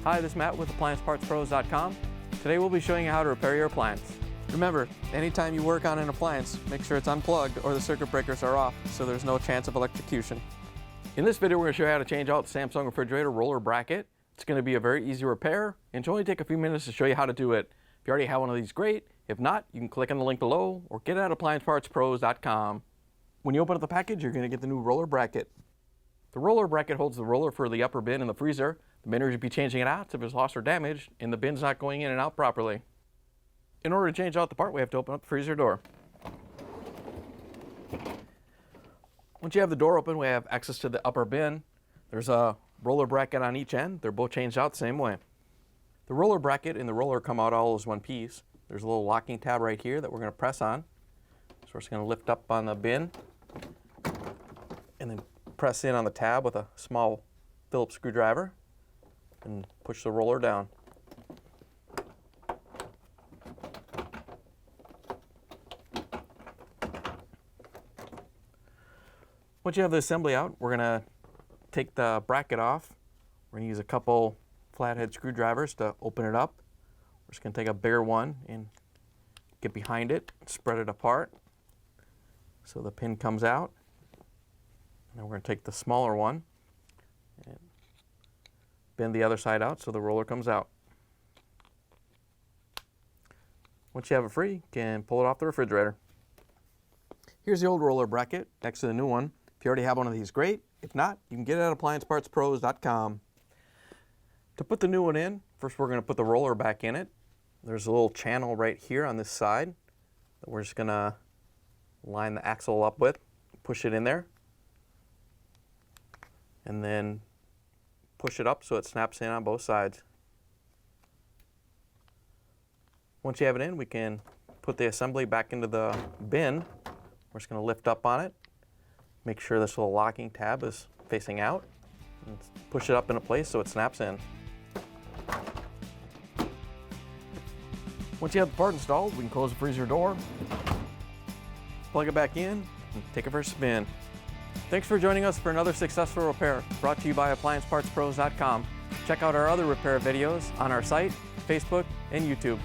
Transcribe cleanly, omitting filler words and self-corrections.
Hi, this is Matt with AppliancePartsPros.com. Today we'll be showing you how to repair your appliance. Remember, anytime you work on an appliance, make sure it's unplugged or the circuit breakers are off so there's no chance of electrocution. In this video, we're going to show you how to change out the Samsung refrigerator roller bracket. It's going to be a very easy repair and it'll only take a few minutes to show you how to do it. If you already have one of these, great. If not, you can click on the link below or get it at AppliancePartsPros.com. When you open up the package, you're going to get the new roller bracket. The roller bracket holds the roller for the upper bin in the freezer. The bin should be changing it out if it's lost or damaged and the bin's not going in and out properly. In order to change out the part, we have to open up the freezer door. Once you have the door open, we have access to the upper bin. There's a roller bracket on each end. They're both changed out the same way. The roller bracket and the roller come out all as one piece. There's a little locking tab right here that we're going to press on. So we're just going to lift up on the bin and then press in on the tab with a small Phillips screwdriver and push the roller down. Once you have the assembly out, we're going to take the bracket off. We're going to use a couple flathead screwdrivers to open it up. We're just going to take a bigger one and get behind it, spread it apart so the pin comes out. And then we're going to take the smaller one and bend the other side out so the roller comes out. Once you have it free, you can pull it off the refrigerator. Here's the old roller bracket next to the new one. If you already have one of these, great. If not, you can get it at AppliancePartsPros.com. To put the new one in, first we're going to put the roller back in it. There's a little channel right here on this side that we're just going to line the axle up with, push it in there, and then push it up so it snaps in on both sides. Once you have it in, we can put the assembly back into the bin. We're just going to lift up on it, make sure this little locking tab is facing out, and push it up into place so it snaps in. Once you have the part installed, we can close the freezer door, plug it back in, and take it for a spin. Thanks for joining us for another successful repair brought to you by AppliancePartsPros.com. Check out our other repair videos on our site, Facebook, and YouTube.